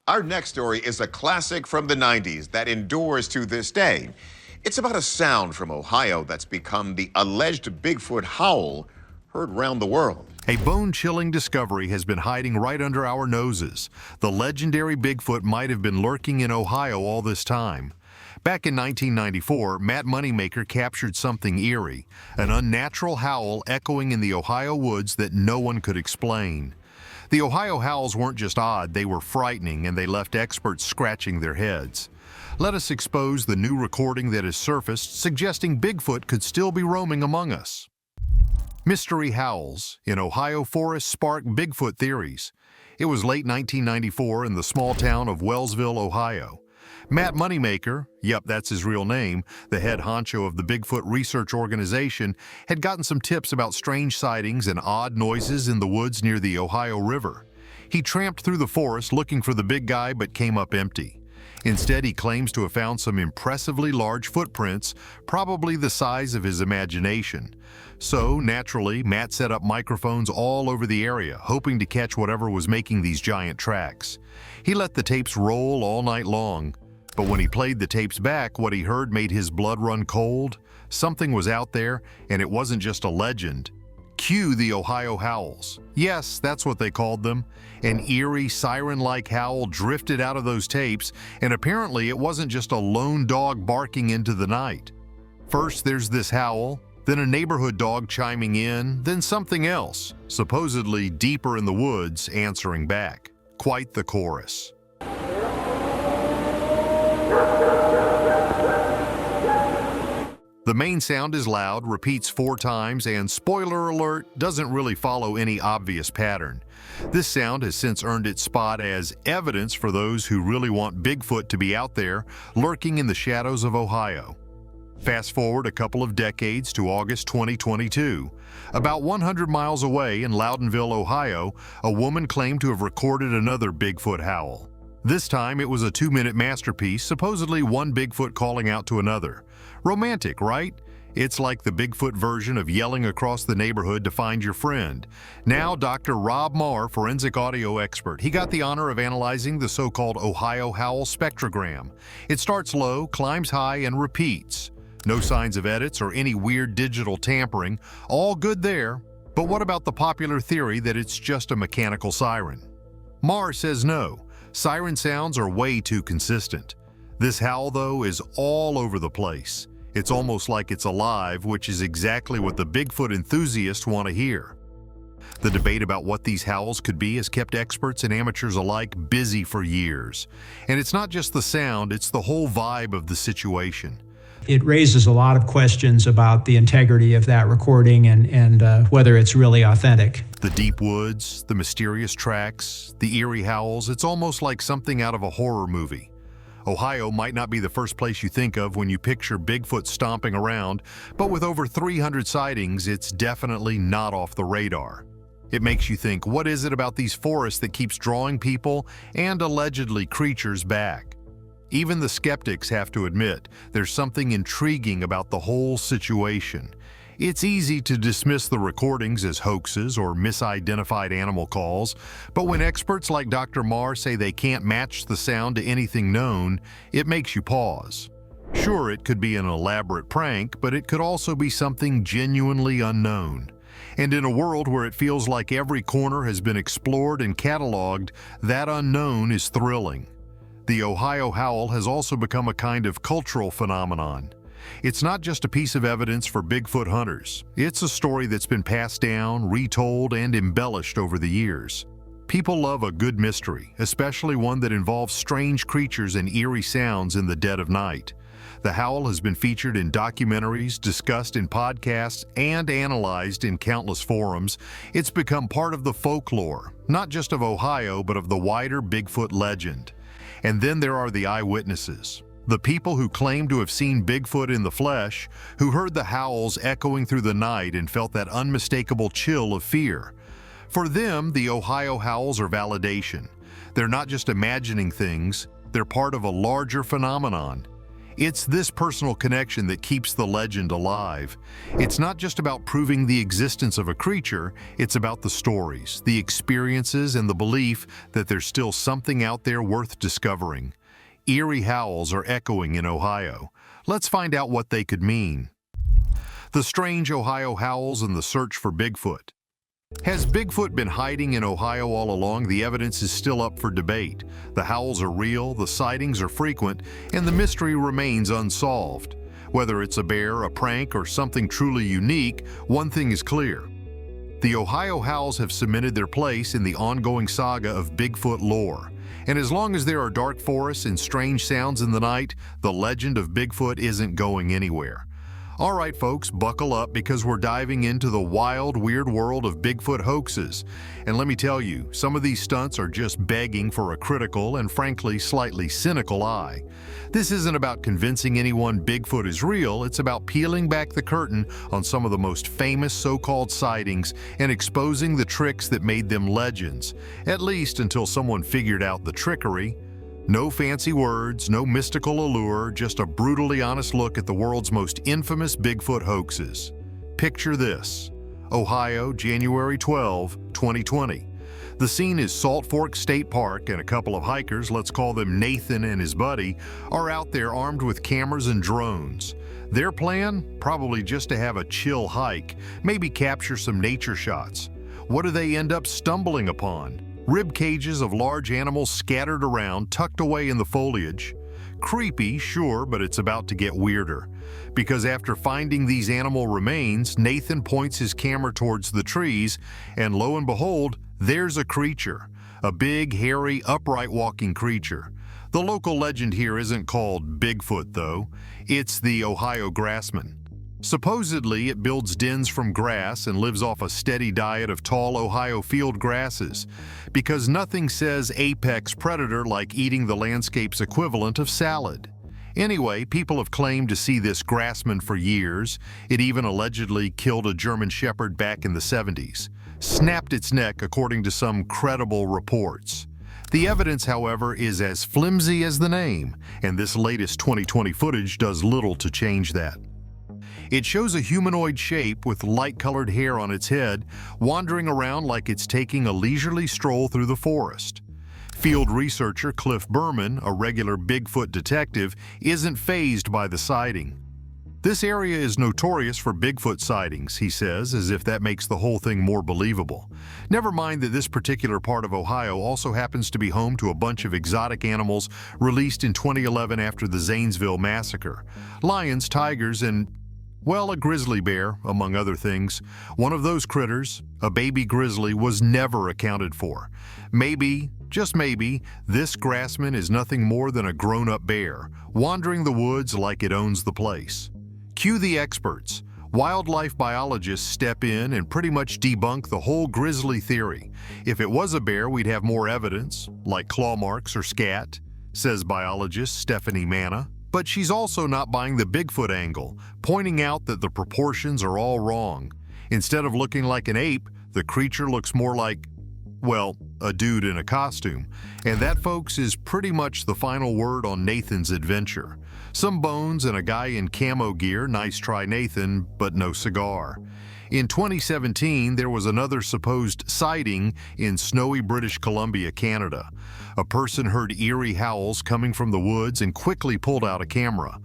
Our next story is a classic from the 90s that endures to this day. It's about a sound from Ohio that's become the alleged Bigfoot howl heard around the world. A bone-chilling discovery has been hiding right under our noses. The legendary Bigfoot might have been lurking in Ohio all this time. Back in 1994, Matt Moneymaker captured something eerie, an unnatural howl echoing in the Ohio woods that no one could explain. The Ohio howls weren't just odd, they were frightening, and they left experts scratching their heads. Let us expose the new recording that has surfaced, suggesting Bigfoot could still be roaming among us. Mystery howls in Ohio forests spark Bigfoot theories. It was late 1994 in the small town of Wellsville, Ohio. Matt Moneymaker, yep, that's his real name, the head honcho of the Bigfoot Research Organization, had gotten some tips about strange sightings and odd noises in the woods near the Ohio River. He tramped through the forest looking for the big guy but came up empty. Instead, he claims to have found some impressively large footprints, probably the size of his imagination. So, naturally, Matt set up microphones all over the area, hoping to catch whatever was making these giant tracks. He let the tapes roll all night long. But when he played the tapes back, what he heard made his blood run cold. Something was out there, and it wasn't just a legend. Cue the Ohio Howls. Yes, that's what they called them. An eerie, siren-like howl drifted out of those tapes, and apparently it wasn't just a lone dog barking into the night. First there's this howl, then a neighborhood dog chiming in, then something else, supposedly deeper in the woods, answering back. Quite the chorus. The main sound is loud, repeats 4 times, and spoiler alert, doesn't really follow any obvious pattern. This sound has since earned its spot as evidence for those who really want Bigfoot to be out there, lurking in the shadows of Ohio. Fast forward a couple of decades to August 2022. About 100 miles away in Loudonville, Ohio, a woman claimed to have recorded another Bigfoot howl. This time it was a 2-minute masterpiece, supposedly one Bigfoot calling out to another. Romantic, right? It's like the Bigfoot version of yelling across the neighborhood to find your friend. Now, Dr. Rob Marr, forensic audio expert, he got the honor of analyzing the so-called Ohio Howl spectrogram. It starts low, climbs high, and repeats. No signs of edits or any weird digital tampering. All good there. But what about the popular theory that it's just a mechanical siren? Marr says no. Siren sounds are way too consistent. This howl, though, is all over the place. It's almost like it's alive, which is exactly what the Bigfoot enthusiasts want to hear. The debate about what these howls could be has kept experts and amateurs alike busy for years. And it's not just the sound, it's the whole vibe of the situation. It raises a lot of questions about the integrity of that recording and whether it's really authentic. The deep woods, the mysterious tracks, the eerie howls, it's almost like something out of a horror movie. Ohio might not be the first place you think of when you picture Bigfoot stomping around, but with over 300 sightings, it's definitely not off the radar. It makes you think, what is it about these forests that keeps drawing people and allegedly creatures back? Even the skeptics have to admit there's something intriguing about the whole situation. It's easy to dismiss the recordings as hoaxes or misidentified animal calls, but when experts like Dr. Marr say they can't match the sound to anything known, it makes you pause. Sure, it could be an elaborate prank, but it could also be something genuinely unknown. And in a world where it feels like every corner has been explored and cataloged, that unknown is thrilling. The Ohio Howl has also become a kind of cultural phenomenon. It's not just a piece of evidence for Bigfoot hunters. It's a story that's been passed down, retold, and embellished over the years. People love a good mystery, especially one that involves strange creatures and eerie sounds in the dead of night. The howl has been featured in documentaries, discussed in podcasts, and analyzed in countless forums. It's become part of the folklore, not just of Ohio, but of the wider Bigfoot legend. And then there are the eyewitnesses. The people who claim to have seen Bigfoot in the flesh, who heard the howls echoing through the night and felt that unmistakable chill of fear. For them, the Ohio howls are validation. They're not just imagining things, they're part of a larger phenomenon. It's this personal connection that keeps the legend alive. It's not just about proving the existence of a creature, it's about the stories, the experiences, and the belief that there's still something out there worth discovering. Eerie howls are echoing in Ohio. Let's find out what they could mean. The strange Ohio howls and the search for Bigfoot. Has Bigfoot been hiding in Ohio all along? The evidence is still up for debate. The howls are real, the sightings are frequent, and the mystery remains unsolved. Whether it's a bear, a prank, or something truly unique, one thing is clear. The Ohio Howls have cemented their place in the ongoing saga of Bigfoot lore. And as long as there are dark forests and strange sounds in the night, the legend of Bigfoot isn't going anywhere. All right, folks, buckle up because we're diving into the wild, weird world of Bigfoot hoaxes. And let me tell you, some of these stunts are just begging for a critical and frankly slightly cynical eye. This isn't about convincing anyone Bigfoot is real, it's about peeling back the curtain on some of the most famous so-called sightings and exposing the tricks that made them legends, at least until someone figured out the trickery. No fancy words, no mystical allure, just a brutally honest look at the world's most infamous Bigfoot hoaxes. Picture this: Ohio, January 12, 2020. The scene is Salt Fork State Park, and a couple of hikers, let's call them Nathan and his buddy, are out there armed with cameras and drones. Their plan? Probably just to have a chill hike, maybe capture some nature shots. What do they end up stumbling upon? Rib cages of large animals scattered around, tucked away in the foliage. Creepy, sure, but it's about to get weirder. Because after finding these animal remains, Nathan points his camera towards the trees, and lo and behold, there's a creature. A big, hairy, upright walking creature. The local legend here isn't called Bigfoot, though. It's the Ohio grassman. Supposedly, it builds dens from grass and lives off a steady diet of tall Ohio field grasses, because nothing says apex predator like eating the landscape's equivalent of salad. Anyway, people have claimed to see this grassman for years. It even allegedly killed a German shepherd back in the 70s. Snapped its neck according to some credible reports. The evidence, however, is as flimsy as the name, and this latest 2020 footage does little to change that. It shows a humanoid shape with light-colored hair on its head, wandering around like it's taking a leisurely stroll through the forest. Field researcher Cliff Berman, a regular Bigfoot detective, isn't fazed by the sighting. This area is notorious for Bigfoot sightings, he says, as if that makes the whole thing more believable. Never mind that this particular part of Ohio also happens to be home to a bunch of exotic animals released in 2011 after the Zanesville massacre. Lions, tigers, and, well, a grizzly bear, among other things. One of those critters, a baby grizzly, was never accounted for. Maybe, just maybe, this grassman is nothing more than a grown-up bear, wandering the woods like it owns the place. Cue the experts. Wildlife biologists step in and pretty much debunk the whole grizzly theory. If it was a bear, we'd have more evidence, like claw marks or scat, says biologist Stephanie Manna. But she's also not buying the Bigfoot angle, pointing out that the proportions are all wrong. Instead of looking like an ape, the creature looks more like, well, a dude in a costume. And that, folks, is pretty much the final word on Nathan's adventure. Some bones and a guy in camo gear, nice try Nathan, but no cigar. In 2017, there was another supposed sighting in snowy British Columbia, Canada. A person heard eerie howls coming from the woods and quickly pulled out a camera.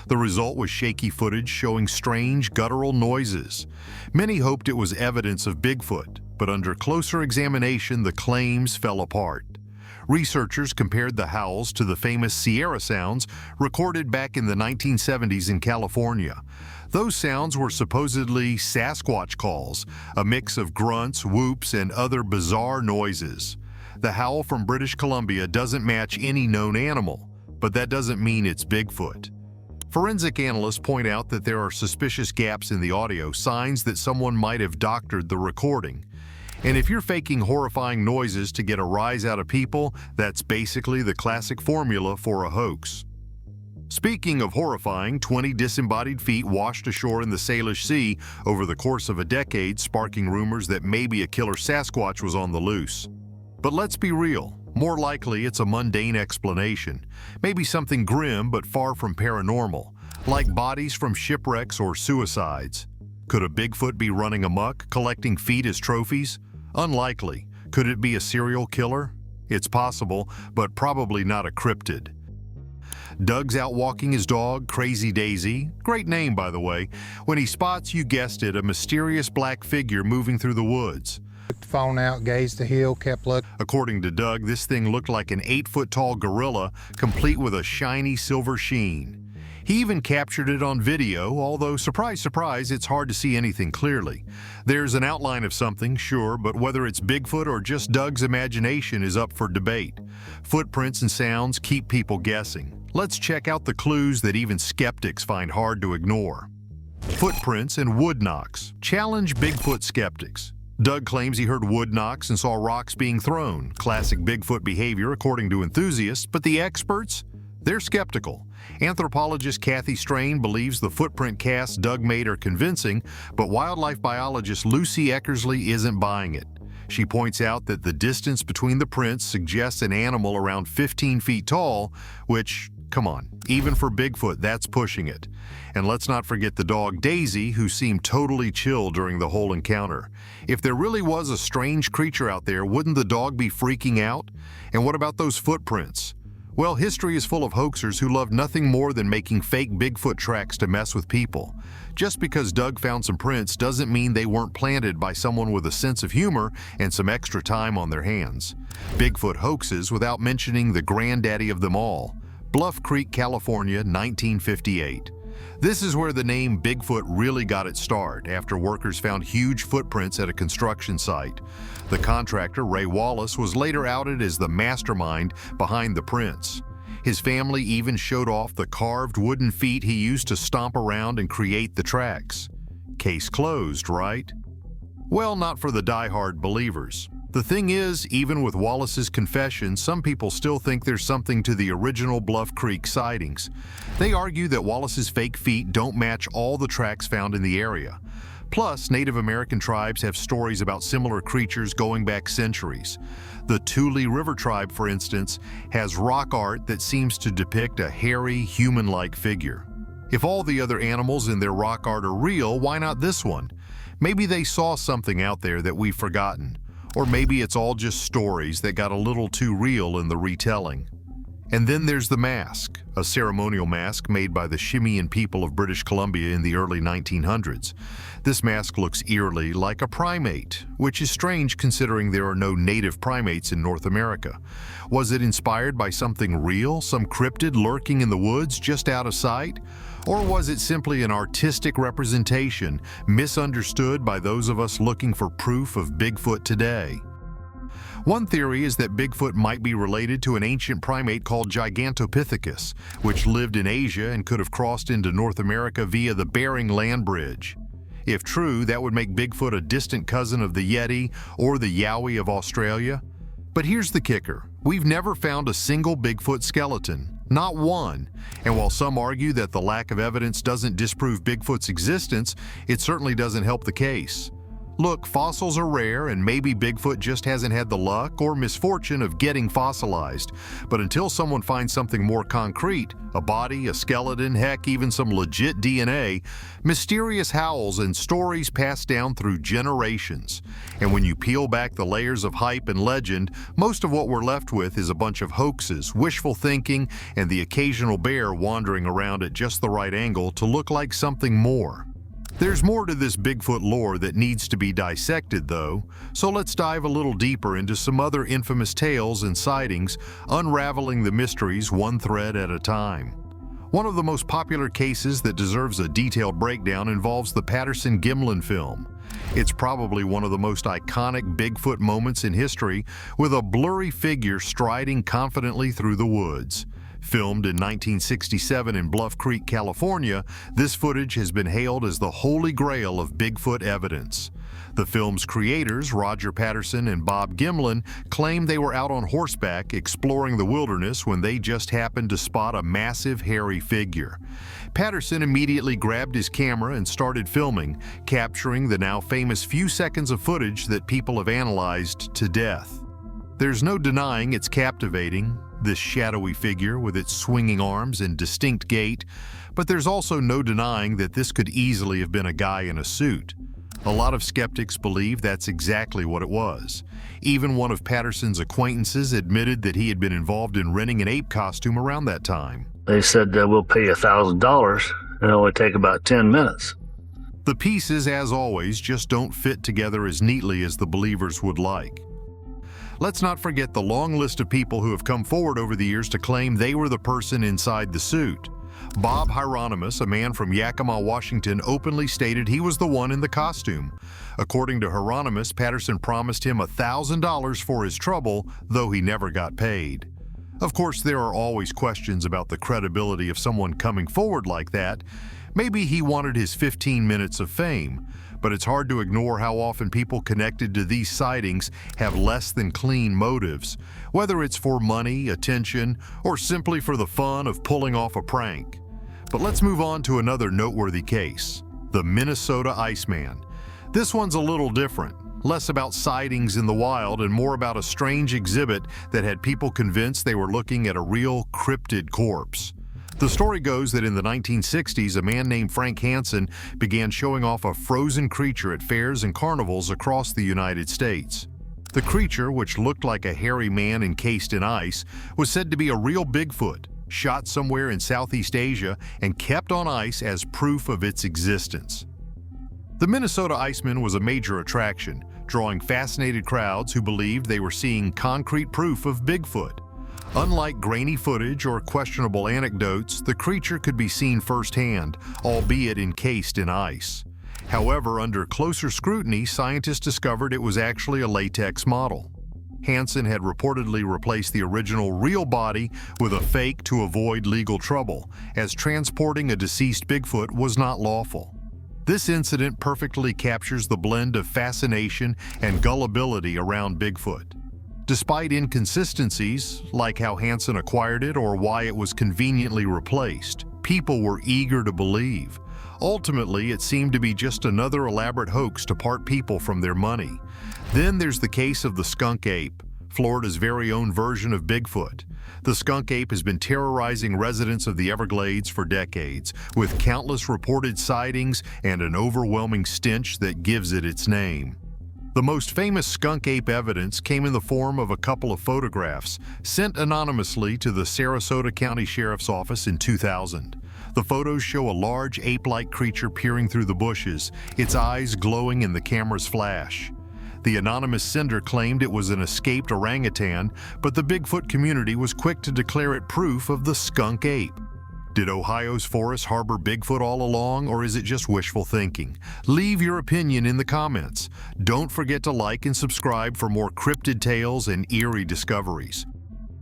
The result was shaky footage showing strange guttural noises. Many hoped it was evidence of Bigfoot, but under closer examination, the claims fell apart. Researchers compared the howls to the famous Sierra sounds recorded back in the 1970s in California. Those sounds were supposedly Sasquatch calls, a mix of grunts, whoops, and other bizarre noises. The howl from British Columbia doesn't match any known animal, but that doesn't mean it's Bigfoot. Forensic analysts point out that there are suspicious gaps in the audio, signs that someone might have doctored the recording. And if you're faking horrifying noises to get a rise out of people, that's basically the classic formula for a hoax. Speaking of horrifying, 20 disembodied feet washed ashore in the Salish Sea over the course of a decade, sparking rumors that maybe a killer Sasquatch was on the loose. But let's be real. More likely, it's a mundane explanation. Maybe something grim but far from paranormal, like bodies from shipwrecks or suicides. Could a Bigfoot be running amok, collecting feet as trophies? Unlikely. Could it be a serial killer? It's possible, but probably not a cryptid. Doug's out walking his dog, Crazy Daisy, great name by the way, when he spots, you guessed it, a mysterious black figure moving through the woods. Took the phone out, gazed the hill, kept looking. According to Doug, this thing looked like an 8-foot-tall gorilla, complete with a shiny silver sheen. He even captured it on video, although surprise, surprise, it's hard to see anything clearly. There's an outline of something, sure, but whether it's Bigfoot or just Doug's imagination is up for debate. Footprints and sounds keep people guessing. Let's check out the clues that even skeptics find hard to ignore. Footprints and wood knocks challenge Bigfoot skeptics. Doug claims he heard wood knocks and saw rocks being thrown. Classic Bigfoot behavior according to enthusiasts, but the experts? They're skeptical. Anthropologist Kathy Strain believes the footprint casts Doug made are convincing, but wildlife biologist Lucy Eckersley isn't buying it. She points out that the distance between the prints suggests an animal around 15 feet tall, which, come on, even for Bigfoot, that's pushing it. And let's not forget the dog Daisy, who seemed totally chill during the whole encounter. If there really was a strange creature out there, wouldn't the dog be freaking out? And what about those footprints? Well, history is full of hoaxers who love nothing more than making fake Bigfoot tracks to mess with people. Just because Doug found some prints doesn't mean they weren't planted by someone with a sense of humor and some extra time on their hands. Bigfoot hoaxes without mentioning the granddaddy of them all, Bluff Creek, California, 1958. This is where the name Bigfoot really got its start, after workers found huge footprints at a construction site. The contractor, Ray Wallace, was later outed as the mastermind behind the prints. His family even showed off the carved wooden feet he used to stomp around and create the tracks. Case closed, right? Well, not for the die-hard believers. The thing is, even with Wallace's confession, some people still think there's something to the original Bluff Creek sightings. They argue that Wallace's fake feet don't match all the tracks found in the area. Plus, Native American tribes have stories about similar creatures going back centuries. The Tule River tribe, for instance, has rock art that seems to depict a hairy, human-like figure. If all the other animals in their rock art are real, why not this one? Maybe they saw something out there that we've forgotten. Or maybe it's all just stories that got a little too real in the retelling. And then there's the mask, a ceremonial mask made by the Shimian people of British Columbia in the early 1900s. This mask looks eerily like a primate, which is strange considering there are no native primates in North America. Was it inspired by something real, some cryptid lurking in the woods just out of sight? Or was it simply an artistic representation, misunderstood by those of us looking for proof of Bigfoot today? One theory is that Bigfoot might be related to an ancient primate called Gigantopithecus, which lived in Asia and could have crossed into North America via the Bering Land Bridge. If true, that would make Bigfoot a distant cousin of the Yeti or the Yowie of Australia. But here's the kicker. We've never found a single Bigfoot skeleton. Not one. And while some argue that the lack of evidence doesn't disprove Bigfoot's existence, it certainly doesn't help the case. Look, fossils are rare, and maybe Bigfoot just hasn't had the luck or misfortune of getting fossilized. But until someone finds something more concrete, a body, a skeleton, heck, even some legit DNA, mysterious howls and stories pass down through generations. And when you peel back the layers of hype and legend, most of what we're left with is a bunch of hoaxes, wishful thinking, and the occasional bear wandering around at just the right angle to look like something more. There's more to this Bigfoot lore that needs to be dissected, though, so let's dive a little deeper into some other infamous tales and sightings, unraveling the mysteries one thread at a time. One of the most popular cases that deserves a detailed breakdown involves the Patterson-Gimlin film. It's probably one of the most iconic Bigfoot moments in history, with a blurry figure striding confidently through the woods. Filmed in 1967 in Bluff Creek, California, this footage has been hailed as the holy grail of Bigfoot evidence. The film's creators, Roger Patterson and Bob Gimlin, claim they were out on horseback exploring the wilderness when they just happened to spot a massive hairy figure. Patterson immediately grabbed his camera and started filming, capturing the now famous few seconds of footage that people have analyzed to death. There's no denying it's captivating, this shadowy figure with its swinging arms and distinct gait, but there's also no denying that this could easily have been a guy in a suit. A lot of skeptics believe that's exactly what it was. Even one of Patterson's acquaintances admitted that he had been involved in renting an ape costume around that time. They said that we'll pay $1,000 and it'll only take about 10 minutes. The pieces, as always, just don't fit together as neatly as the believers would like. Let's not forget the long list of people who have come forward over the years to claim they were the person inside the suit. Bob Hieronymus, a man from Yakima, Washington, openly stated he was the one in the costume. According to Hieronymus, Patterson promised him $1,000 for his trouble, though he never got paid. Of course, there are always questions about the credibility of someone coming forward like that. Maybe he wanted his 15 minutes of fame, but it's hard to ignore how often people connected to these sightings have less than clean motives, whether it's for money, attention, or simply for the fun of pulling off a prank. But let's move on to another noteworthy case, the Minnesota Iceman. This one's a little different, less about sightings in the wild and more about a strange exhibit that had people convinced they were looking at a real cryptid corpse. The story goes that in the 1960s, a man named Frank Hansen began showing off a frozen creature at fairs and carnivals across the United States. The creature, which looked like a hairy man encased in ice, was said to be a real Bigfoot, shot somewhere in Southeast Asia and kept on ice as proof of its existence. The Minnesota Iceman was a major attraction, drawing fascinated crowds who believed they were seeing concrete proof of Bigfoot. Unlike grainy footage or questionable anecdotes, the creature could be seen firsthand, albeit encased in ice. However, under closer scrutiny, scientists discovered it was actually a latex model. Hansen had reportedly replaced the original real body with a fake to avoid legal trouble, as transporting a deceased Bigfoot was not lawful. This incident perfectly captures the blend of fascination and gullibility around Bigfoot. Despite inconsistencies, like how Hansen acquired it or why it was conveniently replaced, people were eager to believe. Ultimately, it seemed to be just another elaborate hoax to part people from their money. Then there's the case of the skunk ape, Florida's very own version of Bigfoot. The skunk ape has been terrorizing residents of the Everglades for decades, with countless reported sightings and an overwhelming stench that gives it its name. The most famous skunk ape evidence came in the form of a couple of photographs sent anonymously to the Sarasota County Sheriff's Office in 2000. The photos show a large ape-like creature peering through the bushes, its eyes glowing in the camera's flash. The anonymous sender claimed it was an escaped orangutan, but the Bigfoot community was quick to declare it proof of the skunk ape. Did Ohio's forests harbor Bigfoot all along, or is it just wishful thinking? Leave your opinion in the comments. Don't forget to like and subscribe for more cryptid tales and eerie discoveries.